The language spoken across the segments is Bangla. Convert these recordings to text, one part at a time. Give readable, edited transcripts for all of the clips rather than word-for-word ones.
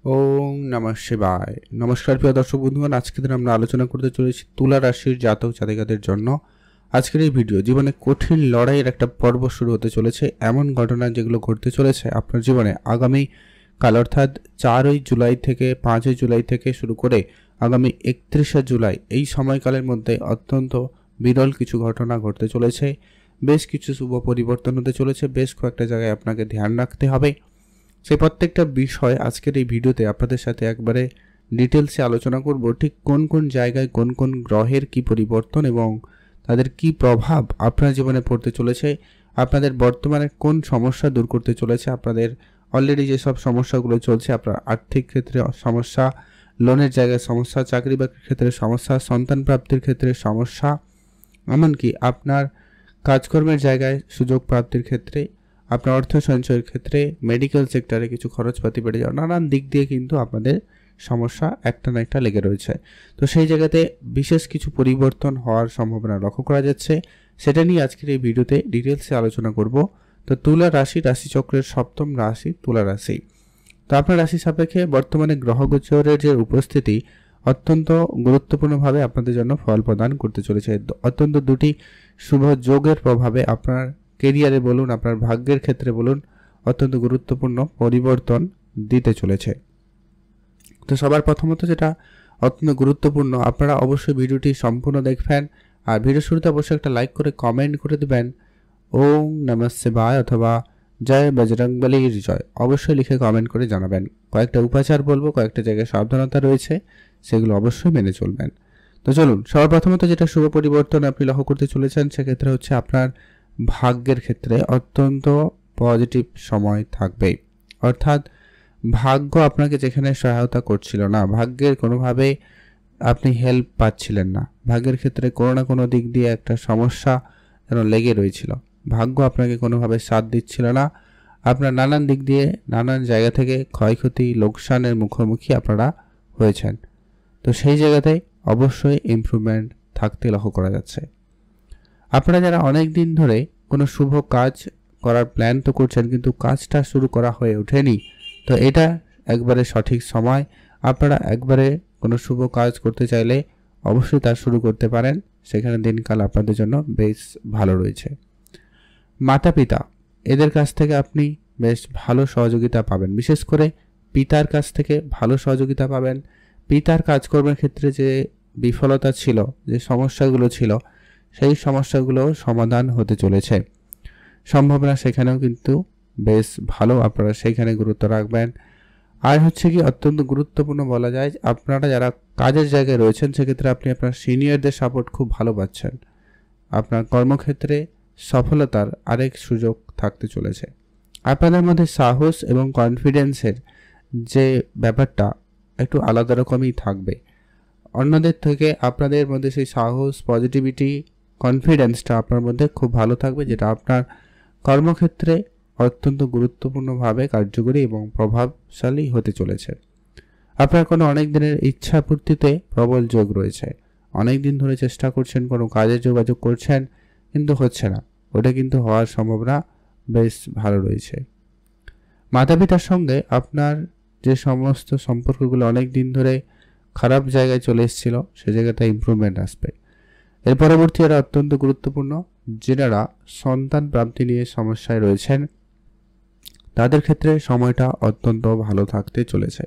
ওম নমঃ শিবায়। নমস্কার প্রিয় দর্শক বন্ধুগণ, আজকে দিন আমরা আলোচনা করতে চলেছি তুলা রাশির জাতক জাতিকাদের জন্য। আজকের এই ভিডিও জীবনে কঠিন লড়াইয়ের একটা পর্ব শুরু হতে চলেছে। এমন ঘটনা যেগুলো ঘটতে চলেছে আপনার জীবনে আগামী কাল অর্থাৎ 4ই জুলাই থেকে 5ই জুলাই থেকে শুরু করে আগামী 31শে জুলাই এই সময়কালের মধ্যে অত্যন্ত বিরল কিছু ঘটনা ঘটতে চলেছে। বেশ কিছু শুভ পরিবর্তন হতে চলেছে। বেশ কয়েকটা জায়গায় আপনাকে ধ্যান রাখতে হবে। সেই প্রত্যেকটা বিষয় আজকের এই ভিডিওতে আপনাদের সাথে একবারে ডিটেলসে আলোচনা করব। ঠিক কোন কোন জায়গায় কোন কোন গ্রহের কি পরিবর্তন এবং তাদের কি প্রভাব আপনার জীবনে পড়তে চলেছে, আপনাদের বর্তমানে কোন সমস্যা দূর করতে চলেছে, আপনাদের অলরেডি যেসব সমস্যাগুলো চলছে, আপনার আর্থিক ক্ষেত্রে সমস্যা, লোনের জায়গায় সমস্যা, চাকরি বাকরির ক্ষেত্রে সমস্যা, সন্তান প্রাপ্তির ক্ষেত্রে সমস্যা, এমনকি আপনার কাজকর্মের জায়গায় সুযোগ প্রাপ্তির ক্ষেত্রে, আপনার অর্থ সঞ্চয়ের ক্ষেত্রে, মেডিকেল সেক্টরে কিছু খরচপাতি বেড়ে যাওয়া, নানান দিক দিয়ে কিন্তু আপনাদের সমস্যা একটা না একটা লেগে রয়েছে। তো সেই জায়গাতে বিশেষ কিছু পরিবর্তন হওয়ার সম্ভাবনা লক্ষ্য করা যাচ্ছে। সেটা নিয়ে আজকের এই ভিডিওতে ডিটেলসে আলোচনা করব। তো তুলা রাশি, রাশিচক্রের সপ্তম রাশি তুলা রাশি। তো আপনার রাশি সাপেক্ষে বর্তমানে গ্রহগোচরের যে উপস্থিতি অত্যন্ত গুরুত্বপূর্ণভাবে আপনাদের জন্য ফল প্রদান করতে চলেছে। অত্যন্ত দুটি শুভ যোগের প্রভাবে আপনার কেরিয়ারে বলুন, আপনার ভাগ্যের ক্ষেত্রে বলুন, অত্যন্ত গুরুত্বপূর্ণ পরিবর্তন দিতে চলেছে। তো সবার প্রথমত যেটা অত্যন্ত গুরুত্বপূর্ণ, আপনারা অবশ্যই ভিডিওটি সম্পূর্ণ দেখবেন আর ভিডিও শুরুতে অবশ্যই একটা লাইক করে কমেন্ট করে দেবেন ওম নমঃ শিবায় অথবা জয় বজরংবলীর জয় অবশ্যই লিখে কমেন্ট করে জানাবেন। কয়েকটা উপাচার বলবো, কয়েকটা জায়গায় সাবধানতা রয়েছে, সেগুলো অবশ্যই মেনে চলবেন। তো চলুন, সবার প্রথমত যেটা শুভ পরিবর্তন আপনি লক্ষ্য করতে চলেছেন সেক্ষেত্রে হচ্ছে আপনার ভাগ্যের ক্ষেত্রে অত্যন্ত পজিটিভ সময় থাকবে। অর্থাৎ ভাগ্য আপনাকে যেখানে সহায়তা করছিল না, ভাগ্যের কোনোভাবে আপনি হেল্প পাচ্ছিলেন না, ভাগ্যের ক্ষেত্রে কোনো না কোনো দিক দিয়ে একটা সমস্যা যেন লেগে রয়েছিল, ভাগ্য আপনাকে কোনোভাবে সাথ দিচ্ছিল না, আপনার নানান দিক দিয়ে নানান জায়গা থেকে ক্ষয়ক্ষতি লোকসানের মুখোমুখি আপনারা হয়েছেন। তো সেই জায়গাতে অবশ্যই ইমপ্রুভমেন্ট থাকতে লক্ষ্য করা যাচ্ছে। আপনারা যারা অনেক দিন ধরে কোনো শুভ কাজ করার প্ল্যান তো করছেন কিন্তু কাজটা শুরু করা হয়ে ওঠেনি, তো এটা একবারে সঠিক সময়। আপনারা একবারে কোনো শুভ কাজ করতে চাইলে অবশ্যই তা শুরু করতে পারেন। সেখানে দিনকাল আপনাদের জন্য বেশ ভালো রয়েছে। মাতা পিতা এদের কাছ থেকে আপনি বেশ ভালো সহযোগিতা পাবেন, বিশেষ করে পিতার কাছ থেকে ভালো সহযোগিতা পাবেন। পিতার কাজকর্মের ক্ষেত্রে যে বিফলতা ছিল, যে সমস্যাগুলো ছিল, সেই সমস্যাগুলো সমাধান হতে চলেছে। সম্ভাবনা সেখানেও কিন্তু বেশ ভালো, আপনারা সেইখানে গুরুত্ব রাখবেন। আর হচ্ছে কি অত্যন্ত গুরুত্বপূর্ণ বলা যায়, আপনারা যারা কাজের জায়গায় রয়েছেন সেক্ষেত্রে আপনি আপনার সিনিয়রদের সাপোর্ট খুব ভালো পাচ্ছেন। আপনার কর্মক্ষেত্রে সফলতার আরেক সুযোগ থাকতে চলেছে। আপনাদের মধ্যে সাহস এবং কনফিডেন্সের যে ব্যাপারটা একটু আলাদা রকমই থাকবে। অন্যদের থেকে আপনাদের মধ্যে সেই সাহস, পজিটিভিটি, কনফিডেন্সটা আপনার মধ্যে খুব ভালো থাকবে, যেটা আপনার কর্মক্ষেত্রে অত্যন্ত গুরুত্বপূর্ণভাবে কার্যকরী এবং প্রভাবশালী হতে চলেছে। আপনার কোনো অনেক দিনের ইচ্ছা পূর্তিতে প্রবল যোগ রয়েছে। অনেক দিন ধরে চেষ্টা করছেন, কোনো কাজে যোগাযোগ করছেন কিন্তু হচ্ছে না, ওটা কিন্তু হওয়ার সম্ভাবনা বেশ ভালো রয়েছে। মাতা পিতার সঙ্গে আপনার যে সমস্ত সম্পর্কগুলো অনেক দিন ধরে খারাপ জায়গায় চলে এসেছিল, সে জায়গাটা ইমপ্রুভমেন্ট আসবে। এর পরবর্তী এরা অত্যন্ত গুরুত্বপূর্ণ, যারা সন্তান প্রাপ্তি নিয়ে সমস্যায় রয়েছেন তাদের ক্ষেত্রে সময়টা অত্যন্ত ভালো থাকতে চলেছে।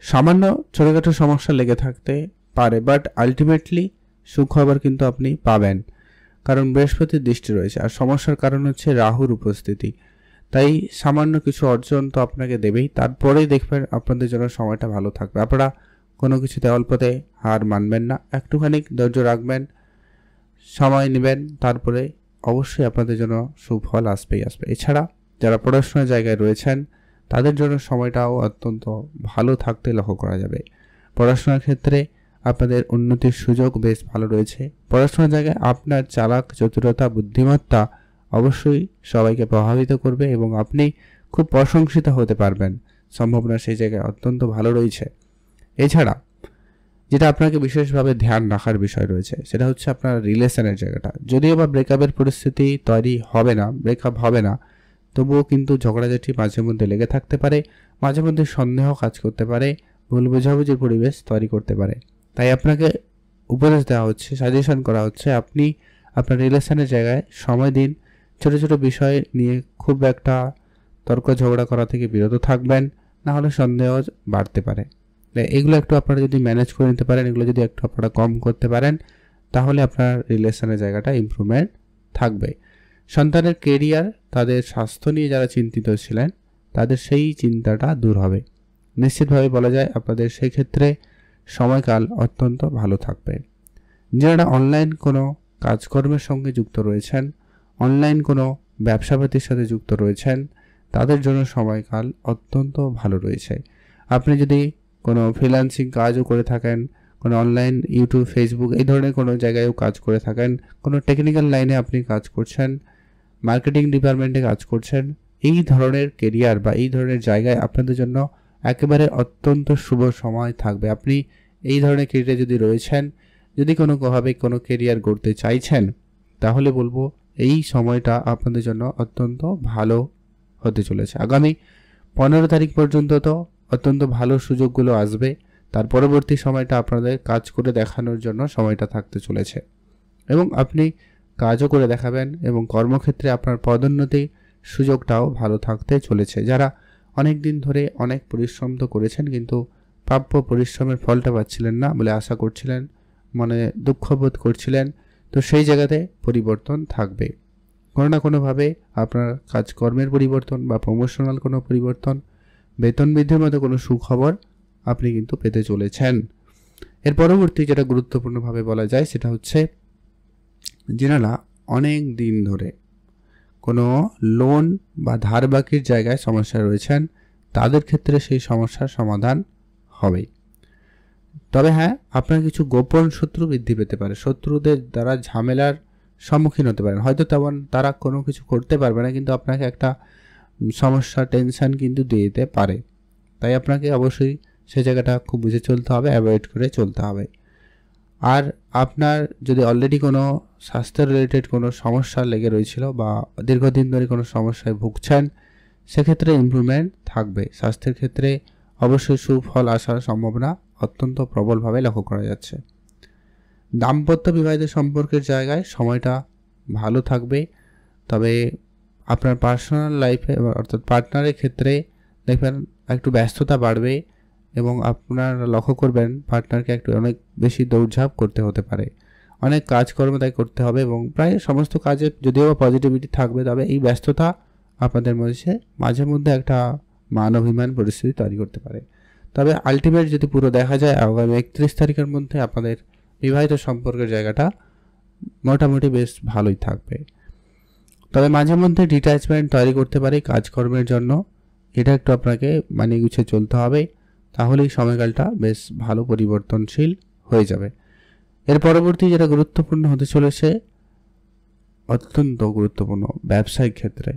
সামান্য ছোটোখাটো সমস্যা লেগে থাকতে পারে, বাট আলটিমেটলি সুখবর কিন্তু আপনি পাবেন, কারণ বৃহস্পতির দৃষ্টি রয়েছে। আর সমস্যার কারণ হচ্ছে রাহুর উপস্থিতি, তাই সামান্য কিছু অর্জন তো আপনাকে দেবেই, তারপরেই দেখবেন আপনাদের জন্য সময়টা ভালো থাকবে। আপনারা কোনো কিছুতে অল্পতে হার মানবেন না, একটুখানি ধৈর্য রাখবেন, সময় নেবেন, তারপরে অবশ্যই আপনাদের জন্য সুফল আসবেই আসবে। এছাড়া যারা পড়াশোনার জায়গায় রয়েছেন তাদের জন্য সময়টাও অত্যন্ত ভালো থাকতে লক্ষ্য করা যাবে। পড়াশোনার ক্ষেত্রে আপনাদের উন্নতির সুযোগ বেশ ভালো রয়েছে। পড়াশোনার জায়গায় আপনার চালাক চতুরতা, বুদ্ধিমত্তা অবশ্যই সবাইকে প্রভাবিত করবে এবং আপনি খুব প্রশংসিত হতে পারবেন, সম্ভাবনা সেই জায়গায় অত্যন্ত ভালো রয়েছে। এছাড়া যেটা আপনাকে বিশেষভাবে ধ্যান রাখার বিষয় রয়েছে সেটা হচ্ছে আপনার রিলেশনের জায়গাটা। যদিও বা ব্রেকআপের পরিস্থিতি তৈরি হবে না, ব্রেকআপ হবে না, তবুও কিন্তু ঝগড়াঝাটি মাঝে মধ্যে লেগে থাকতে পারে, মাঝে মধ্যে সন্দেহ কাজ করতে পারে, ভুল বোঝাবুঝির পরিবেশ তৈরি করতে পারে। তাই আপনাকে উপদেশ দেওয়া হচ্ছে, সাজেশন করা হচ্ছে, আপনি আপনার রিলেশনের জায়গায় সময় দিন। ছোট ছোট বিষয় নিয়ে খুব একটা তর্ক ঝগড়া করা থেকে বিরত থাকবেন, না হলে সন্দেহ বাড়তে পারে। এগুলো একটু আপনারা যদি ম্যানেজ করে নিতে পারেন, এগুলো যদি একটু আপনারা কম করতে পারেন, তাহলে আপনার রিলেশনের জায়গাটা ইমপ্রুভমেন্ট থাকবে। সন্তানের কেরিয়ার, তাদের স্বাস্থ্য নিয়ে যারা চিন্তিত ছিলেন তাদের সেই চিন্তাটা দূর হবে। নিশ্চিতভাবে বলা যায় আপনাদের সেই ক্ষেত্রে সময়কাল অত্যন্ত ভালো থাকবে। যারা অনলাইন কোনো কাজকর্মের সঙ্গে যুক্ত রয়েছেন, অনলাইন কোনো ব্যবসাপাতির সাথে যুক্ত রয়েছেন, তাদের জন্য সময়কাল অত্যন্ত ভালো রয়েছে। আপনি যদি কোনো ফ্রিল্যান্সিং কাজও করে থাকেন, কোনো অনলাইন ইউটিউব, ফেসবুক এই ধরনের কোনো জায়গায়ও কাজ করে থাকেন, কোনো টেকনিক্যাল লাইনে আপনি কাজ করছেন, মার্কেটিং ডিপার্টমেন্টে কাজ করছেন, এই ধরনের কেরিয়ার বা এই ধরনের জায়গায় আপনাদের জন্য একেবারে অত্যন্ত শুভ সময় থাকবে। আপনি এই ধরনের কেরিয়ারে যদি রয়েছেন, যদি কোনোভাবে কোনো কেরিয়ার গড়তে চাইছেন, তাহলে বলবো এই সময়টা আপনাদের জন্য অত্যন্ত ভালো হতে চলেছে। আগামী 15 তারিখ পর্যন্ত তো অত্যন্ত ভালো সুযোগগুলো আসবে। তার পরবর্তী সময়টা আপনাদের কাজ করে দেখানোর জন্য সময়টা থাকতে চলেছে, এবং আপনি কাজও করে দেখাবেন এবং কর্মক্ষেত্রে আপনার পদোন্নতি সুযোগটাও ভালো থাকতে চলেছে। যারা অনেক দিন ধরে অনেক পরিশ্রম তো করেছেন কিন্তু প্রাপ্য পরিশ্রমের ফলটা পাচ্ছিলেন না বলে আশা করছিলেন, মনে দুঃখবোধ করছিলেন, তো সেই জায়গাতে পরিবর্তন থাকবে। কোনো না কোনোভাবে আপনার কাজকর্মের পরিবর্তন বা প্রমোশনাল কোনো পরিবর্তন, বেতন বৃদ্ধির মতো কোনো সুখবর আপনি কিন্তু পেতে চলেছেন। এর পরবর্তী যেটা গুরুত্বপূর্ণভাবে বলা যায় সেটা হচ্ছে, যারা অনেক দিন ধরে কোনো লোন বা ধার বাকির জায়গায় সমস্যা রয়েছেন, তাদের ক্ষেত্রে সেই সমস্যার সমাধান হবে। তবে হ্যাঁ, আপনার কিছু গোপন শত্রু বৃদ্ধি পেতে পারে, শত্রুদের দ্বারা ঝামেলার সম্মুখীন হতে পারেন। হয়তো তেমন তারা কোনো কিছু করতে পারবে না, কিন্তু আপনাকে একটা সমস্যা, টেনশন কিন্তু দিয়ে দিতে পারে। তাই আপনাকে অবশ্যই সে জায়গাটা খুব বুঝে চলতে হবে, অ্যাভয়েড করে চলতে হবে। আর আপনার যদি অলরেডি কোনো স্বাস্থ্য রিলেটেড কোনো সমস্যা লেগে রয়েছিল বা দীর্ঘদিন ধরে কোনো সমস্যায় ভুগছেন, সেক্ষেত্রে ইমপ্রুভমেন্ট থাকবে। স্বাস্থ্যের ক্ষেত্রে অবশ্যই সুফল আসার সম্ভাবনা অত্যন্ত প্রবলভাবে লক্ষ্য করা যাচ্ছে। দাম্পত্য বিবাহিত সম্পর্কের জায়গায় সময়টা ভালো থাকবে, তবে আপনার পার্সোনাল লাইফে অর্থাৎ পার্টনারের ক্ষেত্রে দেখবেন একটু ব্যস্ততা বাড়বে এবং আপনার লক্ষ্য করবেন পার্টনারকে একটু অনেক বেশি দৌড়ঝাঁপ করতে হতে পারে। অনেক কাজকর্ম তাই করতে হবে এবং প্রায় সমস্ত কাজে যদিও পজিটিভিটি থাকবে, তবে এই ব্যস্ততা আপনাদের মধ্যে মাঝে মধ্যে একটা মান অভিমান পরিস্থিতি তৈরি করতে পারে। তবে আলটিমেট যদি পুরো দেখা যায়, আগামী 31 তারিখের মধ্যে আপনাদের বিবাহিত সম্পর্কের জায়গাটা মোটামুটি বেশ ভালোই থাকবে। তবে মাঝে মধ্যে ডিট্যাচমেন্ট তৈরি করতে পারে কাজকর্মের জন্য, এটা একটু আপনাকে মানিয়ে গুছিয়ে চলতে হবে, তাহলেই সময়কালটা বেশ ভালো পরিবর্তনশীল হয়ে যাবে। এর পরবর্তী যেটা গুরুত্বপূর্ণ হতে চলেছে, অত্যন্ত গুরুত্বপূর্ণ ব্যবসায়িক ক্ষেত্রে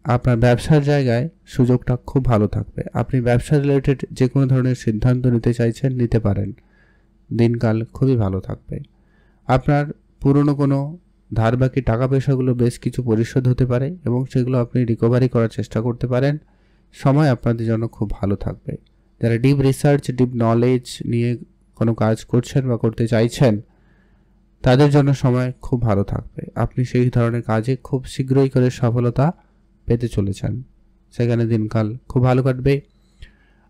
আপনার ব্যবসার জায়গায় সুযোগটা খুব ভালো থাকবে। আপনি ব্যবসা রিলেটেড যে কোনো ধরনের সিদ্ধান্ত নিতে চাইছেন, নিতে পারেন, দিনকাল খুবই ভালো থাকবে। আপনার পুরনো কোনো ধার বাকি টাকা পয়সাগুলো বেশ কিছু পরিশোধ হতে পারে এবং সেগুলো আপনি রিকভারি করার চেষ্টা করতে পারেন। সময় আপনাদের জন্য খুব ভালো থাকবে। যারা ডিপ রিসার্চ, ডিপ নলেজ নিয়ে কোনো কাজ করছেন বা করতে চাইছেন, তাদের জন্য সময় খুব ভালো থাকবে। আপনি সেই ধরনের কাজে খুব শীঘ্রই করে সফলতা পেতে চলেছেন, সেখানে দিনকাল খুব ভালো কাটবে।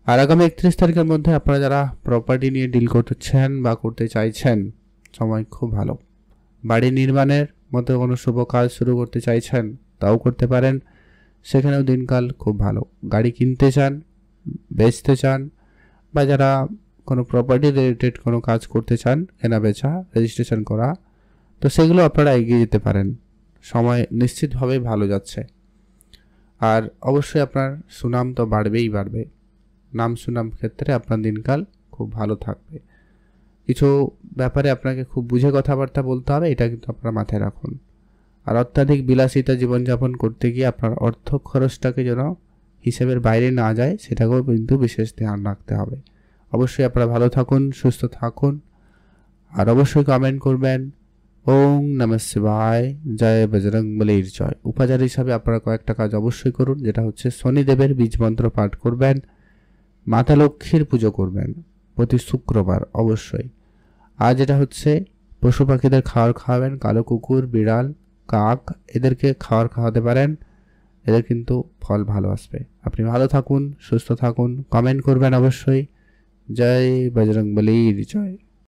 আর আগামী 31 তারিখের মধ্যে আপনারা যারা প্রপার্টি নিয়ে ডিল করতেছেন বা করতে চাইছেন, সময় খুব ভালো। বাড়ি নির্মাণের মতো কোনো শুভ কাজ শুরু করতে চাইছেন, তাও করতে পারেন, সেখানেও দিনকাল খুব ভালো। গাড়ি কিনতে চান, বেচতে চান, বা যারা কোনো প্রপার্টি রিলেটেড কোনো কাজ করতে চান, কেনা বেচা, রেজিস্ট্রেশন করা, তো সেগুলো আপনারা এগিয়ে যেতে পারেন। সময় নিশ্চিতভাবে ভালো যাচ্ছে। আর অবশ্যই আপনার সুনাম তো বাড়বেই বাড়বে। নাম সুনাম ক্ষেত্রে আপনার দিনকাল খুব ভালো থাকবে। কিছু ব্যাপারে আপনাকে খুব বুঝে কথাবার্তা বলতে হবে, এটা কিন্তু আপনারা মাথায় রাখুন। আর অত্যাধিক বিলাসিতা জীবনযাপন করতে গিয়ে আপনার অর্থ খরচটাকে যেন হিসেবের বাইরে না যায়, সেটাকেও কিন্তু বিশেষ ধ্যান রাখতে হবে। অবশ্যই আপনারা ভালো থাকুন, সুস্থ থাকুন, আর অবশ্যই কমেন্ট করবেন, ওং নমঃ শিবায়, জয় বজরংবলীর জয়। উপাচার হিসাবে আপনারা কয়েকটা কাজ অবশ্যই করুন, যেটা হচ্ছে শনিদেবের বীজ মন্ত্র পাঠ করবেন, মাতা লক্ষ্মীর পুজো করবেন প্রতি শুক্রবার অবশ্যই। আর যেটা হচ্ছে পশু পাখিদের খাবার খাওয়াবেন, কালো কুকুর, বিড়াল, কাক, এদেরকে খাওয়াতে পারেন, এদের কিন্তু ফল ভালো আসবে। আপনি ভালো থাকুন, সুস্থ থাকুন, কমেন্ট করবেন অবশ্যই। জয় বজরংবলীর জয়।